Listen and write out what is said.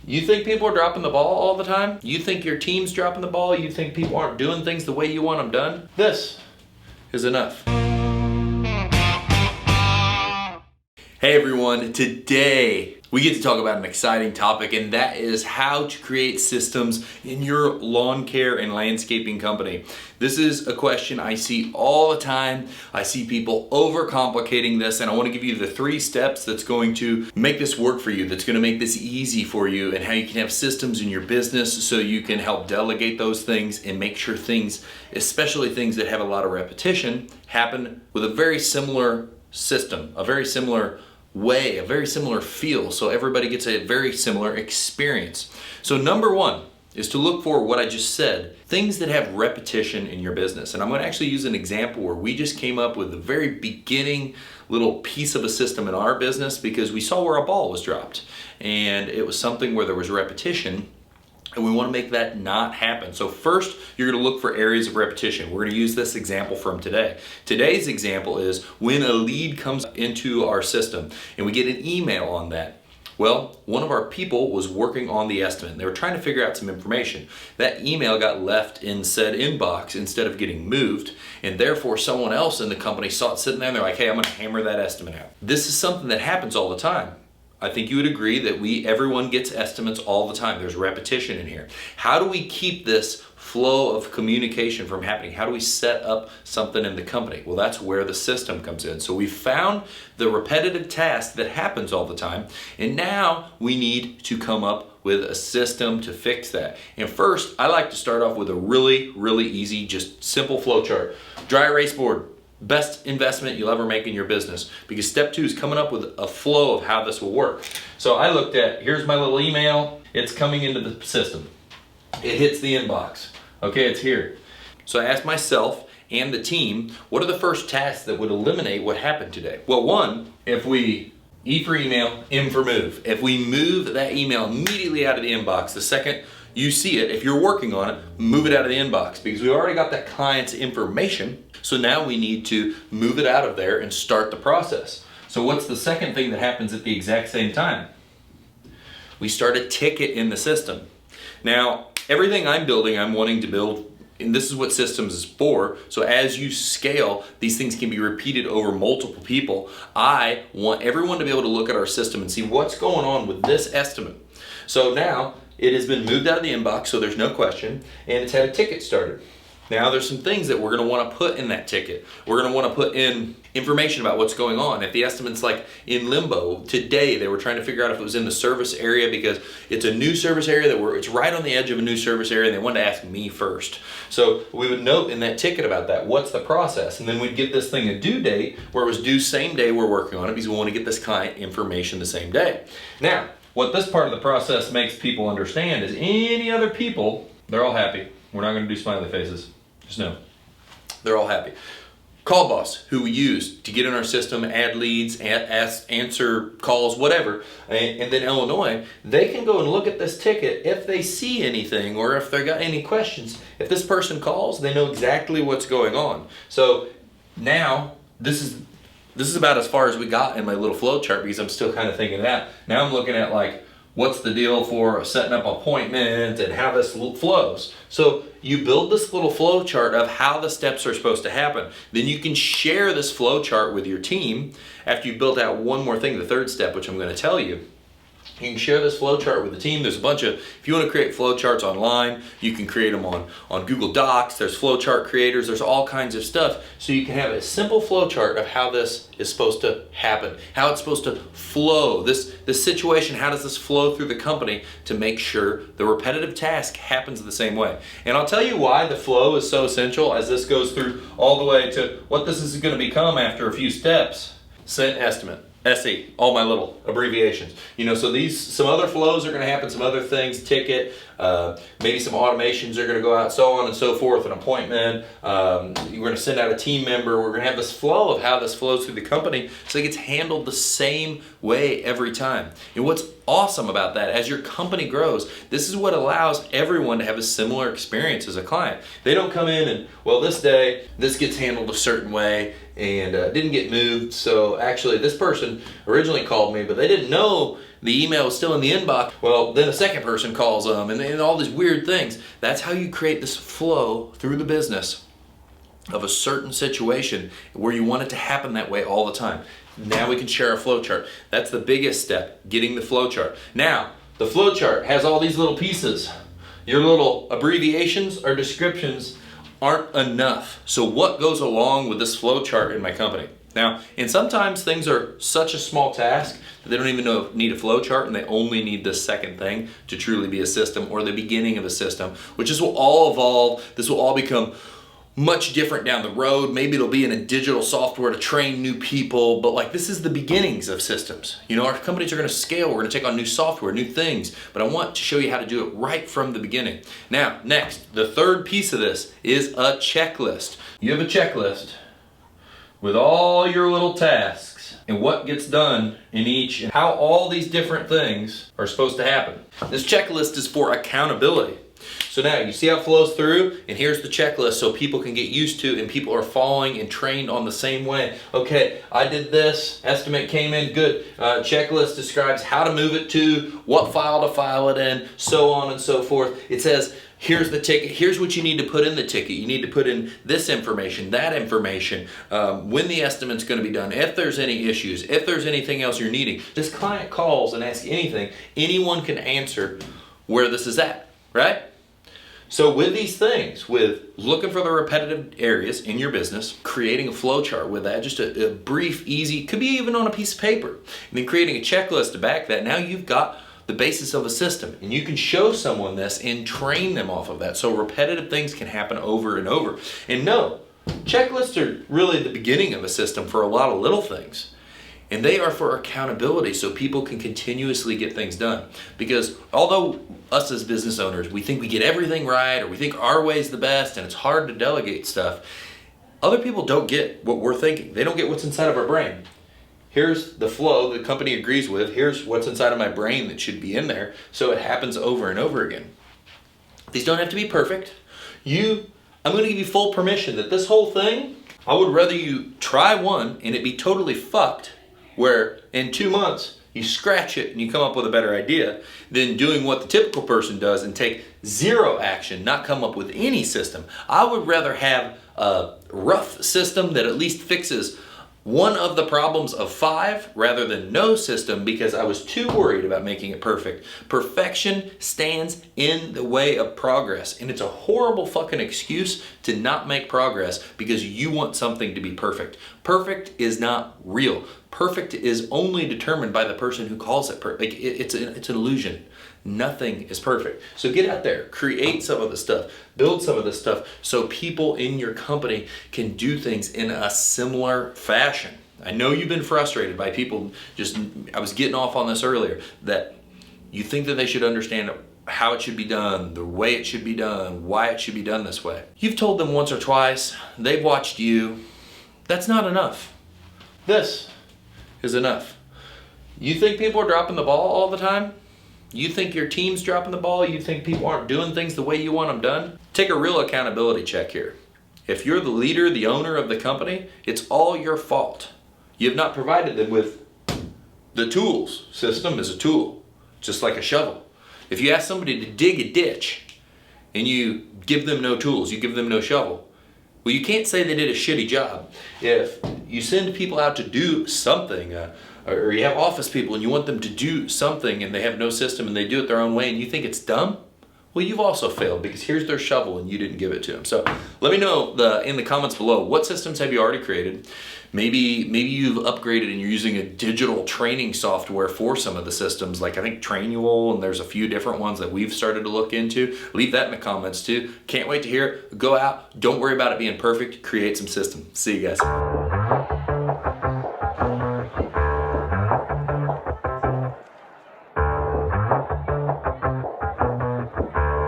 You think people are dropping the ball all the time? You think your team's dropping the ball? You think people aren't doing things the way you want them done? This is enough. Hey everyone, today we get to talk about an exciting topic, and that is how to create systems in your lawn care and landscaping company. This is a question I see all the time. I see people overcomplicating this, and I want to give you the 3 steps that's going to make this work for you, that's going to make this easy for you, and how you can have systems in your business so you can help delegate those things and make sure things, especially things that have a lot of repetition, happen with a very similar system, a very similar way, a very similar feel, so everybody gets a very similar experience. So number 1 is to look for what I just said, things that have repetition in your business. And I'm going to actually use an example where we just came up with the very beginning little piece of a system in our business because we saw where a ball was dropped, and it was something where there was repetition. And we want to make that not happen. So first, you're going to look for areas of repetition. We're going to use this example from today. Today's example is when a lead comes into our system and we get an email on that. Well, one of our people was working on the estimate. They were trying to figure out some information. That email got left in said inbox instead of getting moved, and therefore someone else in the company saw it sitting there and they're like, hey, I'm going to hammer that estimate out. This is something that happens all the time. I think you would agree that everyone gets estimates all the time. There's repetition in here. How do we keep this flow of communication from happening? How do we set up something in the company? Well, that's where the system comes in. So we found the repetitive task that happens all the time, and now we need to come up with a system to fix that. And first, I like to start off with a really, really easy, just simple flow chart. Dry erase board. Best investment you'll ever make in your business, because step 2 is coming up with a flow of how this will work. So I looked at, here's my little email, it's coming into the system. It hits the inbox. Okay, it's here. So I asked myself and the team, what are the first tasks that would eliminate what happened today? Well, 1, if we E for email, M for move. If we move that email immediately out of the inbox, the second you see it, if you're working on it, move it out of the inbox, because we already got that client's information. So now we need to move it out of there and start the process. So what's the second thing that happens at the exact same time? We start a ticket in the system. Now, everything I'm building, I'm wanting to build, and this is what systems is for. So as you scale, these things can be repeated over multiple people. I want everyone to be able to look at our system and see what's going on with this estimate. So now it has been moved out of the inbox, so there's no question, and it's had a ticket started. Now there's some things that we're going to want to put in that ticket. We're going to want to put in information about what's going on. If the estimate's like in limbo, today they were trying to figure out if it was in the service area because it's a new service area it's right on the edge of a new service area, and they wanted to ask me first. So we would note in that ticket about that, what's the process? And then we'd give this thing a due date where it was due same day we're working on it, because we want to get this client information the same day. Now, what this part of the process makes people understand is any other people, they're all happy. We're not going to do smiley faces. Just know, they're all happy. Call Boss, who we use to get in our system, add leads, answer calls, whatever, and then Illinois, they can go and look at this ticket if they see anything or if they got any questions. If this person calls, they know exactly what's going on. So now this is about as far as we got in my little flow chart, because I'm still kind of thinking that. Now I'm looking at like, what's the deal for setting up appointments and how this flows. So you build this little flow chart of how the steps are supposed to happen. Then you can share this flow chart with your team after you've built out one more thing, the 3rd step, which I'm going to tell you. You can share this flow chart with the team. There's a bunch of, if you want to create flow charts online, you can create them on Google Docs. There's flow chart creators. There's all kinds of stuff. So you can have a simple flow chart of how this is supposed to happen, how it's supposed to flow. This situation, how does this flow through the company to make sure the repetitive task happens the same way. And I'll tell you why the flow is so essential as this goes through all the way to what this is going to become after a few steps. Sent estimate. SE, all my little abbreviations. So some other flows are going to happen, some other things, ticket, maybe some automations are going to go out, so on and so forth, an appointment. We're going to send out a team member. We're going to have this flow of how this flows through the company so it gets handled the same way every time. And what's awesome about that, as your company grows, this is what allows everyone to have a similar experience as a client. They don't come in and, well, this day, this gets handled a certain way and didn't get moved. So actually this person originally called me, but they didn't know the email is still in the inbox. Well, then a second person calls them and all these weird things. That's how you create this flow through the business of a certain situation where you want it to happen that way all the time. Now we can share a flow chart. That's the biggest step, getting the flow chart. Now, the flow chart has all these little pieces. Your little abbreviations or descriptions aren't enough. So what goes along with this flow chart in my company? Now, and sometimes things are such a small task that they don't even need a flow chart, and they only need this second thing to truly be a system, or the beginning of a system, which is will all evolve. This will all become much different down the road. Maybe it'll be in a digital software to train new people, but like this is the beginnings of systems. You know, our companies are gonna scale, we're gonna take on new software, new things, but I want to show you how to do it right from the beginning. Now, next, the third piece of this is a checklist. You have a checklist with all your little tasks and what gets done in each, and how all these different things are supposed to happen. This checklist is for accountability. So now you see how it flows through, and here's the checklist so people can get used to, and people are following and trained on the same way. Okay, I did this, estimate came in, good. Checklist describes how to move it to, what file to file it in, so on and so forth. It says, here's the ticket, here's what you need to put in the ticket. You need to put in this information, that information, when the estimate's gonna be done, if there's any issues, if there's anything else you're needing. This client calls and asks anything, anyone can answer where this is at, right? So with these things, with looking for the repetitive areas in your business, creating a flow chart with that, just a brief, easy, could be even on a piece of paper, and then creating a checklist to back that, now you've got the basis of a system, and you can show someone this and train them off of that, so repetitive things can happen over and over. And no, checklists are really the beginning of a system for a lot of little things. And they are for accountability, so people can continuously get things done. Because although us as business owners, we think we get everything right, or we think our way's the best, and it's hard to delegate stuff, other people don't get what we're thinking. They don't get what's inside of our brain. Here's the flow the company agrees with. Here's what's inside of my brain that should be in there, so it happens over and over again. These don't have to be perfect. I'm going to give you full permission that this whole thing, I would rather you try one and it be totally fucked, where in 2 months you scratch it and you come up with a better idea, than doing what the typical person does and take zero action, not come up with any system. I would rather have a rough system that at least fixes one of the problems of 5 rather than no system, because I was too worried about making it perfect. Perfection stands in the way of progress, and it's a horrible fucking excuse to not make progress because you want something to be perfect. Perfect is not real. Perfect is only determined by the person who calls it perfect. Like it's an illusion. Nothing is perfect. So get out there, create some of the stuff, build some of the stuff so people in your company can do things in a similar fashion. I know you've been frustrated by people I was getting off on this earlier, that you think that they should understand how it should be done, the way it should be done, why it should be done this way. You've told them once or twice, they've watched you. That's not enough. This is enough. You think people are dropping the ball all the time? You think your team's dropping the ball? You think people aren't doing things the way you want them done? Take a real accountability check here. If you're the leader, the owner of the company, it's all your fault. You have not provided them with the tools. System is a tool, just like a shovel. If you ask somebody to dig a ditch and you give them no tools, you give them no shovel, well, you can't say they did a shitty job. If you send people out to do something, or you have office people and you want them to do something and they have no system and they do it their own way and you think it's dumb, well, you've also failed, because here's their shovel and you didn't give it to them. So let me know in the comments below, what systems have you already created? Maybe you've upgraded and you're using a digital training software for some of the systems, like I think Trainual, and there's a few different ones that we've started to look into. Leave that in the comments too. Can't wait to hear it. Go out, don't worry about it being perfect, create some system. See you guys.